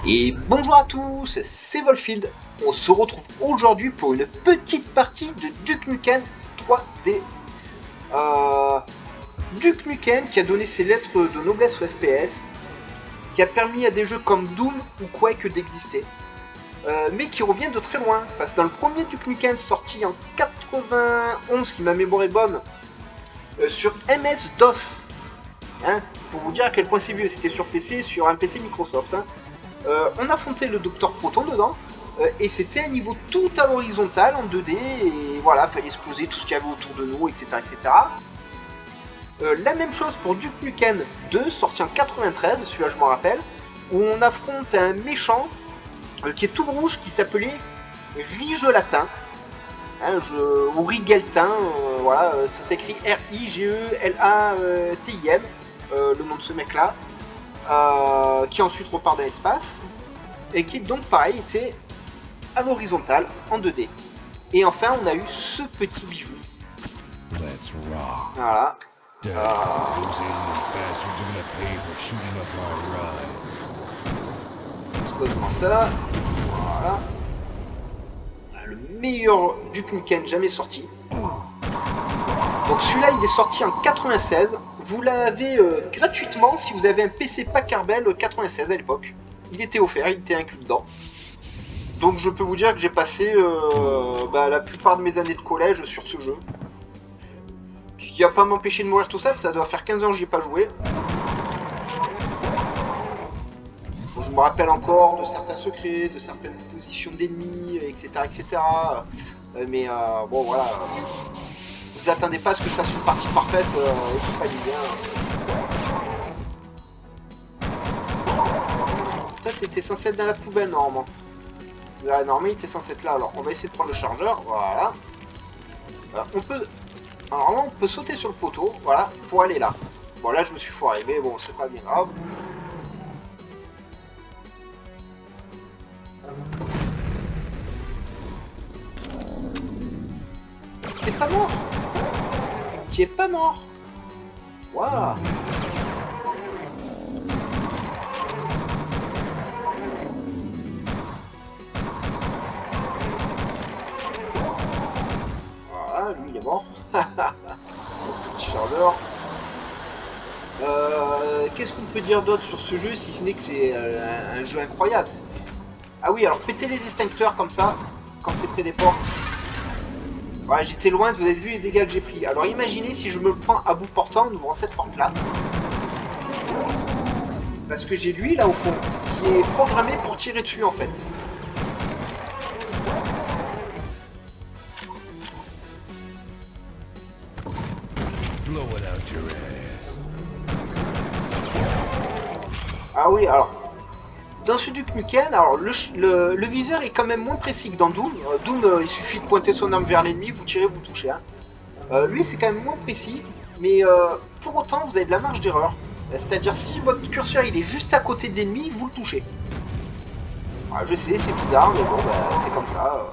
Et bonjour à tous, c'est Volfield. On se retrouve aujourd'hui pour une petite partie de Duke Nukem 3D. Duke Nukem qui a donné ses lettres de noblesse au FPS, qui a permis à des jeux comme Doom ou Quake d'exister, mais qui revient de très loin. Parce que dans le premier Duke Nukem sorti en 91, si ma mémoire est bonne, sur MS-DOS, hein, pour vous dire à quel point c'est vieux, c'était sur PC, sur un PC Microsoft. Hein. On affrontait le Docteur Proton dedans, et c'était un niveau tout à l'horizontale en 2D, et voilà, fallait exploser tout ce qu'il y avait autour de nous, etc. etc. La même chose pour Duke Nukem 2, sorti en 93, celui-là je m'en rappelle, où on affronte un méchant qui est tout rouge, qui s'appelait Rigelatin, hein, ou Rigeltin, voilà, ça s'écrit R-I-G-E-L-A-T-I-N, le nom de ce mec-là. Qui ensuite repart dans l'espace, et qui donc pareil était à l'horizontale en 2D. Et enfin on a eu ce petit bijou. Voilà. C'est complètement ça. Voilà. Le meilleur Duke Nukem jamais sorti. Donc celui-là il est sorti en 96. Vous l'avez gratuitement si vous avez un PC Packard-Bell 96 à l'époque. Il était offert, il était inclus dedans. Donc je peux vous dire que j'ai passé la plupart de mes années de collège sur ce jeu. Ce qui va pas m'empêcher de mourir tout ça, parce que ça doit faire 15 ans que j'y ai pas joué. Bon, je me rappelle encore de certains secrets, de certaines positions d'ennemis, etc. etc. Mais bon voilà. Vous attendez pas à ce que je fasse une partie parfaite, et tout pas bien. Toi t'étais censé être dans la poubelle normalement. Là, normalement il était censé être là, alors on va essayer de prendre le chargeur, voilà. On peut. Alors normalement on peut sauter sur le poteau, voilà, pour aller là. Bon là je me suis foiré, mais bon c'est pas bien grave. T'es pas mort. Tu es pas mort. Waouh. Voilà, lui il est mort. Petit chargeur. Qu'est-ce qu'on peut dire d'autre sur ce jeu si ce n'est que c'est un jeu incroyable. Ah oui, alors péter les extincteurs comme ça, quand c'est près des portes. Voilà, j'étais loin, vous avez vu les dégâts que j'ai pris. Alors imaginez si je me prends à bout portant en ouvrant cette porte là. Parce que j'ai lui là au fond, qui est programmé pour tirer dessus en fait. Ah oui, alors, dans ce Duke Nukem, alors le viseur est quand même moins précis que dans Doom. Doom, il suffit de pointer son arme vers l'ennemi, vous tirez, vous touchez. Hein. Lui, c'est quand même moins précis, mais pour autant, vous avez de la marge d'erreur. C'est-à-dire, si votre curseur il est juste à côté de l'ennemi, vous le touchez. Alors, je sais, c'est bizarre, mais bon, c'est comme ça.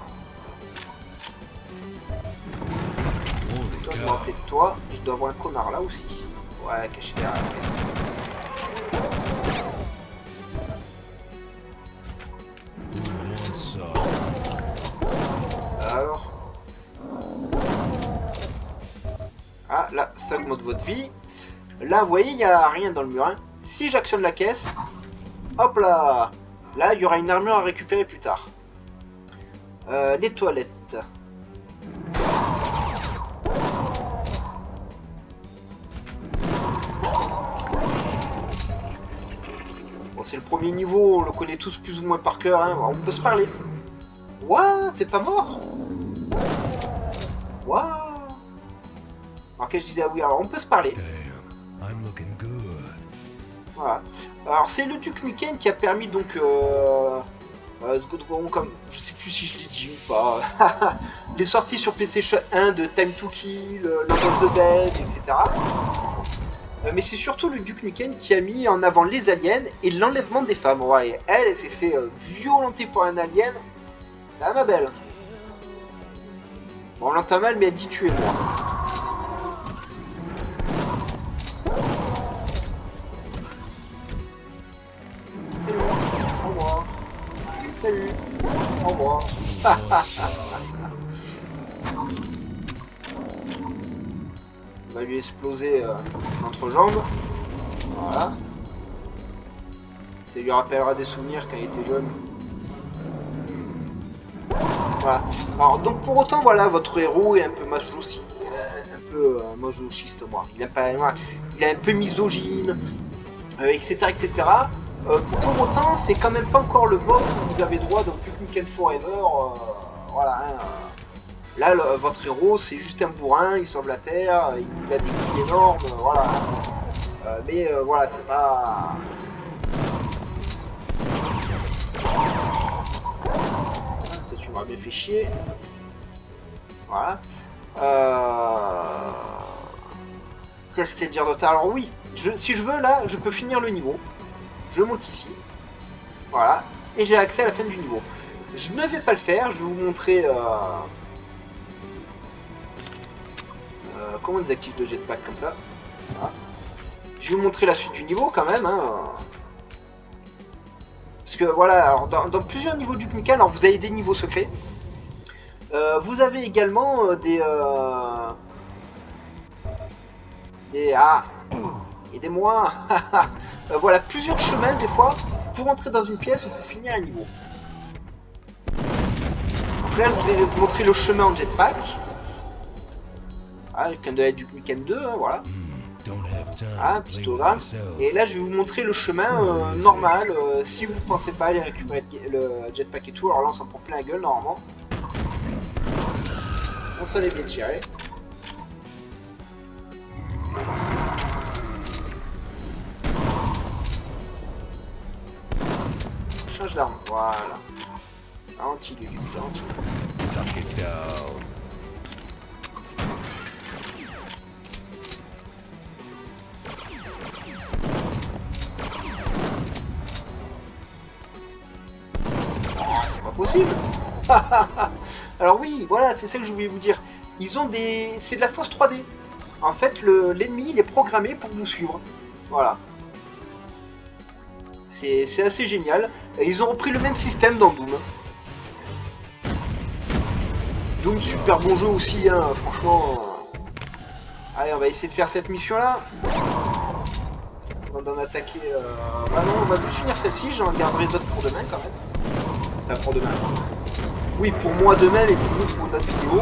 Toi, je me rappelle de toi, je dois avoir un connard là aussi. Ouais, caché derrière la caisse. Alors. Ah, là, ça augmente votre vie. Là, vous voyez, il n'y a rien dans le mur. Hein. Si j'actionne la caisse, hop là. Là, il y aura une armure à récupérer plus tard. Les toilettes. Bon, c'est le premier niveau, on le connaît tous plus ou moins par cœur. Hein. On peut se parler. What? T'es pas mort? What? Alors que je disais, ah oui, alors on peut se parler. Voilà. Alors c'est le Duke Nukem qui a permis donc comme je sais plus si je l'ai dit ou pas. Les sorties sur PlayStation 1 de Time to Kill, Lord of the Dead, etc. Mais c'est surtout le Duke Nukem qui a mis en avant les aliens et l'enlèvement des femmes. Ouais, elle s'est fait violenter pour un alien. Ah ma belle. Bon, on l'entend mal, mais elle dit tuez-moi. Au revoir. Salut. Au revoir. On va lui exploser l'entrejambe. Voilà. Ça lui rappellera des souvenirs quand il était jeune. Voilà. Alors donc pour autant voilà, votre héros est un peu masochiste, moi. Il est un peu misogyne, etc. etc. Pour autant, c'est quand même pas encore le vote où vous avez droit dans Duke Nukem Forever. Voilà. Hein. Là, votre héros, c'est juste un bourrin, il sauve la Terre, il a des couilles énormes, voilà. Mais voilà, c'est pas... Ça, tu m'aurais bien fait chier. Voilà. Qu'est-ce qu'il y a à dire d'autre? Alors oui, si je veux, là, je peux finir le niveau. Je monte ici. Voilà. Et j'ai accès à la fin du niveau. Je ne vais pas le faire, je vais vous montrer... comment on désactive le jetpack comme ça. Voilà. Je vais vous montrer la suite du niveau quand même. Hein. Parce que voilà, alors, dans plusieurs niveaux du Nukem, alors vous avez des niveaux secrets. Vous avez également Ah, aidez-moi. Voilà, plusieurs chemins des fois pour entrer dans une pièce ou pour finir un niveau. Donc là, je vous ai montré le chemin en jetpack. Ah, quelqu'un doit être du Nukem 2, hein, voilà. Ah, pistogramme. Et là, je vais vous montrer le chemin normal. Si vous pensez pas aller récupérer le jetpack et tout, alors là, on s'en prend plein la gueule normalement. On s'en est bien tiré. Change d'arme, voilà. Anti-lutte, anti-lutte. Possible. Alors oui, voilà, c'est ça que je voulais vous dire. Ils ont des... C'est de la fausse 3D. En fait, l'ennemi, il est programmé pour vous suivre. Voilà. C'est assez génial. Et ils ont repris le même système dans Doom. Doom, super bon jeu aussi, hein, franchement. Allez, on va essayer de faire cette mission-là. Avant d'en attaquer... Bah non, on va juste finir celle-ci, j'en garderai d'autres pour demain quand même. Enfin, pour demain. Oui, pour moi demain et pour vous pour notre vidéo.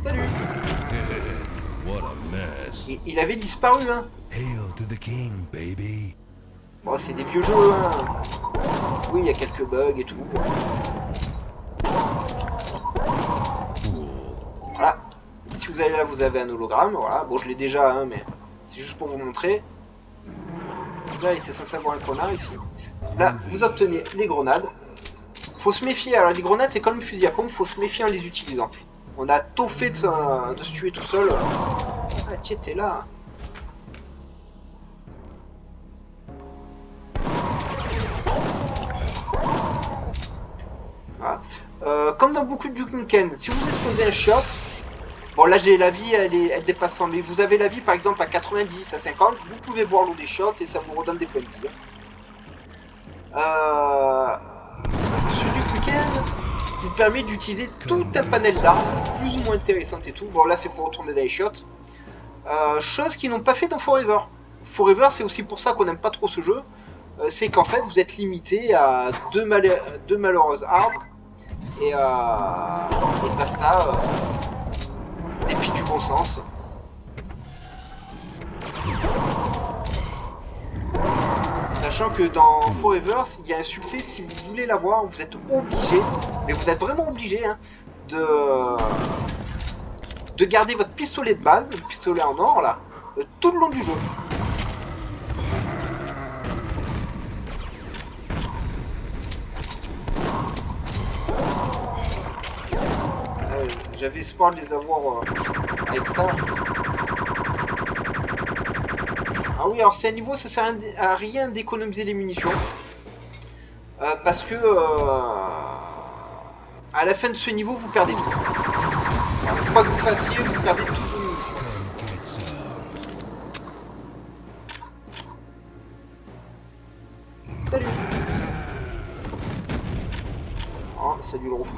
Salut. Il avait disparu, hein. Bon, c'est des vieux jeux, hein. Oui, il y a quelques bugs et tout. Voilà. Si vous allez là, vous avez un hologramme, voilà. Bon, je l'ai déjà, hein, mais c'est juste pour vous montrer. Là, il était censé avoir un connard ici. Là, vous obtenez les grenades. Faut se méfier. Alors, les grenades, c'est comme le fusil à pompe, faut se méfier en les utilisant. On a tôt fait de se tuer tout seul. Ah, tiens, t'es là. Voilà. Comme dans beaucoup de Duke Nukem, si vous exposez un shot, bon là j'ai la vie, elle dépasse 100, mais vous avez la vie par exemple à 90, à 50, vous pouvez boire l'eau des shots et ça vous redonne des points de vie. Ce Duke Nukem vous permet d'utiliser tout un panel d'armes, plus ou moins intéressantes et tout. Bon là c'est pour retourner dans les shots. Chose qu'ils n'ont pas fait dans Forever. Forever, c'est aussi pour ça qu'on n'aime pas trop ce jeu. C'est qu'en fait vous êtes limité à deux malheureuses armes et basta. Dépit du bon sens. Sachant que dans Forever, il y a un succès, si vous voulez l'avoir, vous êtes obligé, mais vous êtes vraiment obligé, hein, de garder votre pistolet de base, le pistolet en or là, tout le long du jeu. J'avais espoir de les avoir avec ça. Ah oui, alors c'est un niveau, ça sert à rien d'économiser les munitions. Parce que à la fin de ce niveau, vous perdez tout. Alors, quoi que vous fassiez, vous perdez toutes vos munitions.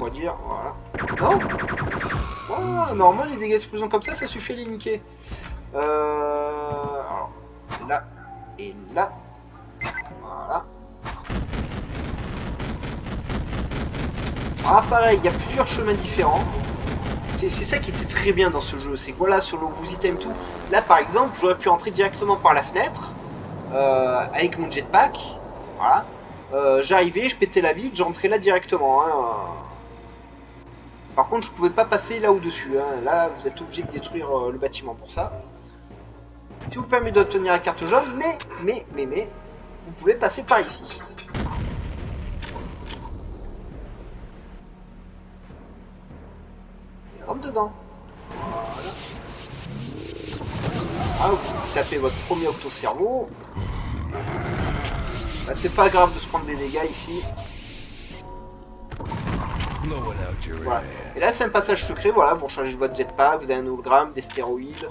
pourrait dire. Voilà. Non. Oh, normalement, les dégâts d'explosion comme ça suffit à les niquer. Alors, là et là. Voilà. Ah, pareil, il y a plusieurs chemins différents. C'est ça qui était très bien dans ce jeu. C'est que voilà, sur le vous item tout. Là, par exemple, j'aurais pu entrer directement par la fenêtre avec mon jetpack. Voilà. J'arrivais, je pétais la vitre, j'entrais là directement. Hein. Par contre, je pouvais pas passer là au-dessus. Hein. Là, vous êtes obligé de détruire le bâtiment pour ça. Si vous permet d'obtenir la carte jaune, mais, vous pouvez passer par ici. Et rentre dedans. Voilà. Ah, vous tapez votre premier octo-cerveau. Bah, c'est pas grave de se prendre des dégâts ici. Voilà. Et là, c'est un passage secret. Voilà, vous rechargez votre jetpack, vous avez un hologramme, des stéroïdes.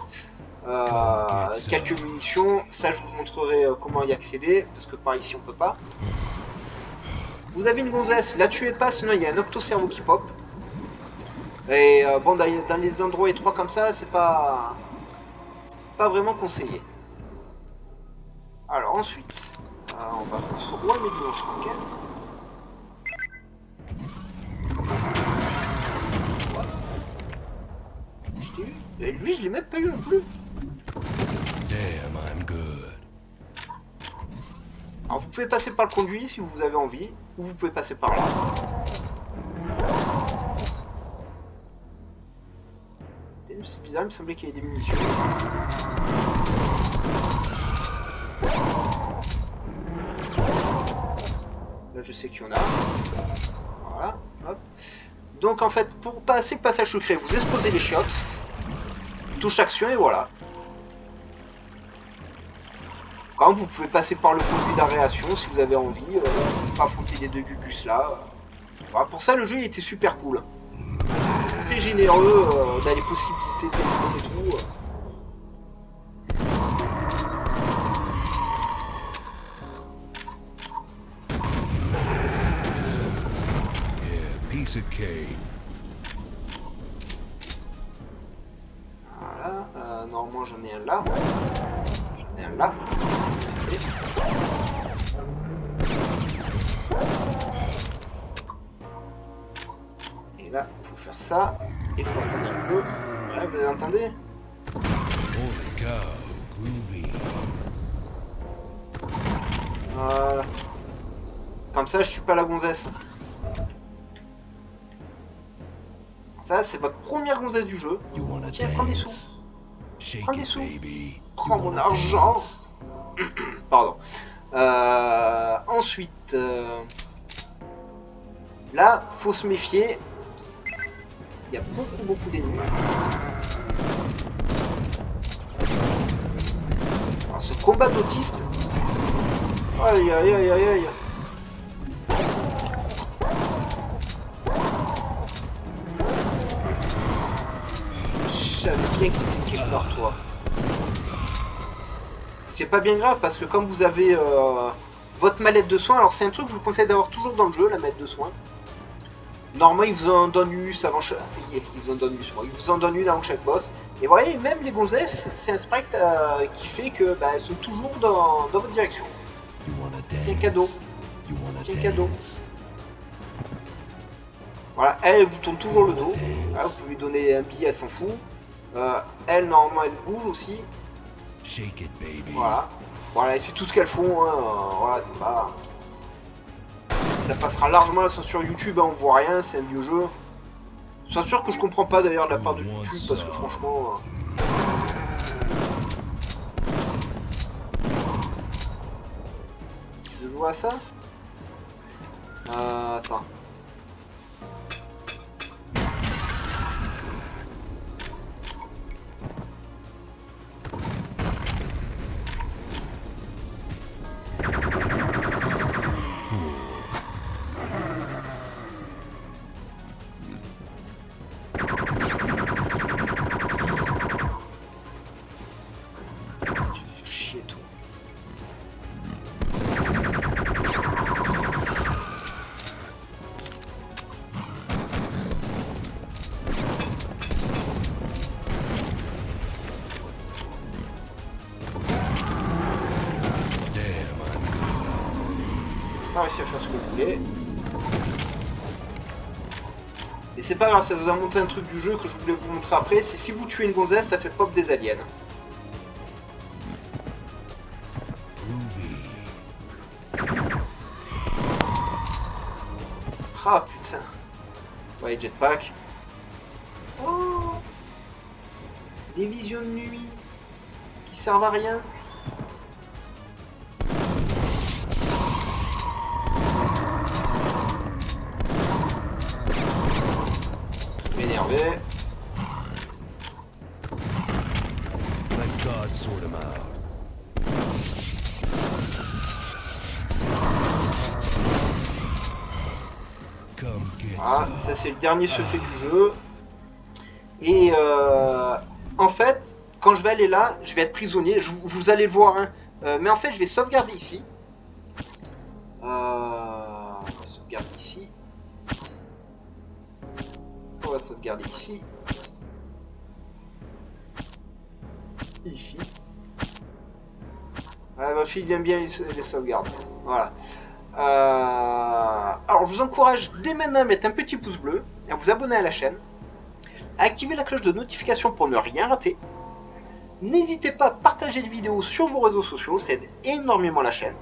Quelques munitions, ça je vous montrerai comment y accéder, parce que par ici on peut pas. Vous avez une gonzesse, la tuez pas, sinon il y a un octo-cerveau qui pop. Et bon, dans les endroits étroits comme ça, c'est pas vraiment conseillé. Alors ensuite, on va se remettre dans ce week-end. Et lui, je l'ai même pas eu non plus. Damn, I'm good. Alors vous pouvez passer par le conduit si vous avez envie, ou vous pouvez passer par là. C'est bizarre, il me semblait qu'il y avait des munitions. Là je sais qu'il y en a. Voilà, hop. Donc en fait, pour passer le passage secret, vous exposez les chiottes. Touche action et voilà. Quand même, vous pouvez passer par le conduit d'aération si vous avez envie, affronter les deux gugus là. Voilà, pour ça, le jeu il était super cool. Très généreux dans les possibilités de et tout. Yeah, piece of cake. Voilà, normalement j'en ai un là. J'en ai un là. Et là, il faut faire ça. Il faut attendre un peu. Ouais, vous entendez? Holy cow, groovy. Voilà. Comme ça, je suis pas la gonzesse. Ça, c'est votre première gonzesse du jeu. You wanna Tiens, prends des sous. Shake Prends des it, sous. baby. Prends mon argent. Pardon. Ensuite, là, faut se méfier. Il y a beaucoup d'ennemis. Alors, ce combat d'autiste. Aïe aïe aïe aïe aïe. Je savais bien que t'étais quelque part, toi. C'est pas bien grave parce que comme vous avez votre mallette de soins, alors c'est un truc que je vous conseille d'avoir toujours dans le jeu, la mallette de soins. Normalement, il vous en donne une avant chaque... Il vous en donne une avant chaque boss. Et vous voyez, même les gonzesses, c'est un sprite qui fait que elles sont toujours dans votre direction. Tiens, cadeau. Tiens, cadeau. Voilà, elle vous tourne toujours le dos. Voilà, vous pouvez lui donner un billet, elle s'en fout. Elle, normalement, elle bouge aussi. Shake it, baby. Voilà. Voilà, et c'est tout ce qu'elles font. Hein. Voilà, c'est pas... Ça passera largement la censure YouTube, hein, on voit rien, c'est un vieux jeu. Censure que je comprends pas d'ailleurs de la part de YouTube, parce que franchement... Je joue à ça attends. faire ce que vous voulez. Et c'est pas grave, ça vous a montré un truc du jeu que je voulais vous montrer après, c'est si vous tuez une gonzesse, ça fait pop des aliens. Ah putain. Ouais, jetpack. Oh, des visions de nuit qui servent à rien. M'énerver. Let God sort him out. Come get Voilà, some. ça c'est le dernier secret du jeu. Et en fait, quand je vais aller là, je vais être prisonnier. Vous allez le voir, hein. Mais en fait, je vais sauvegarder ici. On va sauvegarder ici. On va sauvegarder ici. Ici. Ah, ma fille aime bien les sauvegardes. Voilà. Alors, je vous encourage dès maintenant à mettre un petit pouce bleu, à vous abonner à la chaîne, à activer la cloche de notification pour ne rien rater. N'hésitez pas à partager les vidéos sur vos réseaux sociaux, ça aide énormément la chaîne.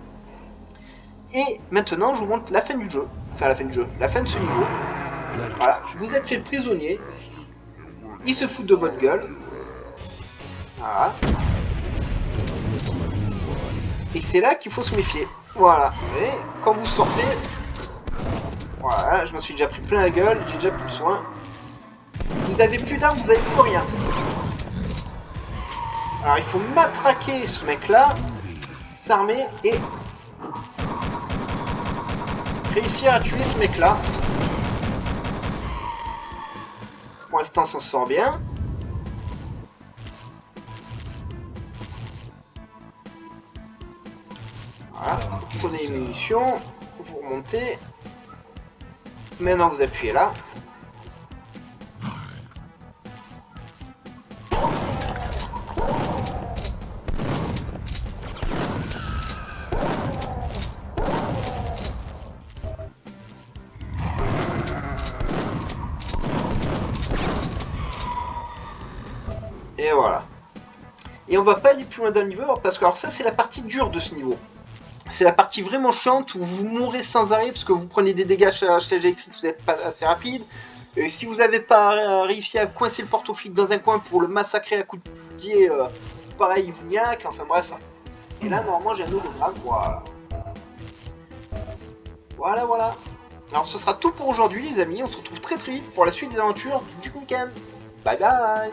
Et maintenant, je vous montre la fin du jeu. Enfin, la fin du jeu, la fin de ce niveau. Voilà, vous êtes fait prisonnier. Ils se foutent de votre gueule. Voilà. Et c'est là qu'il faut se méfier. Voilà. Et quand vous sortez... Voilà, je m'en suis déjà pris plein la gueule, j'ai déjà plus de soin. Vous avez plus d'armes, vous avez plus rien. Alors il faut matraquer ce mec-là, s'armer et réussir à tuer ce mec-là. Pour l'instant, on s'en sort bien. Voilà, vous prenez les munitions, vous remontez. Maintenant, vous appuyez là. Et voilà. Et on va pas aller plus loin dans le niveau parce que alors ça c'est la partie dure de ce niveau. C'est la partie vraiment chiante où vous mourrez sans arrêt parce que vous prenez des dégâts à chaise électrique, vous n'êtes pas assez rapide. Et si vous n'avez pas réussi à coincer le porte-flic dans un coin pour le massacrer à coups de pied, pareil il vous niaque, enfin bref. Et là normalement j'ai un hologramme, voilà. Voilà. Alors ce sera tout pour aujourd'hui les amis, on se retrouve très vite pour la suite des aventures du Duke Nukem. Bye bye.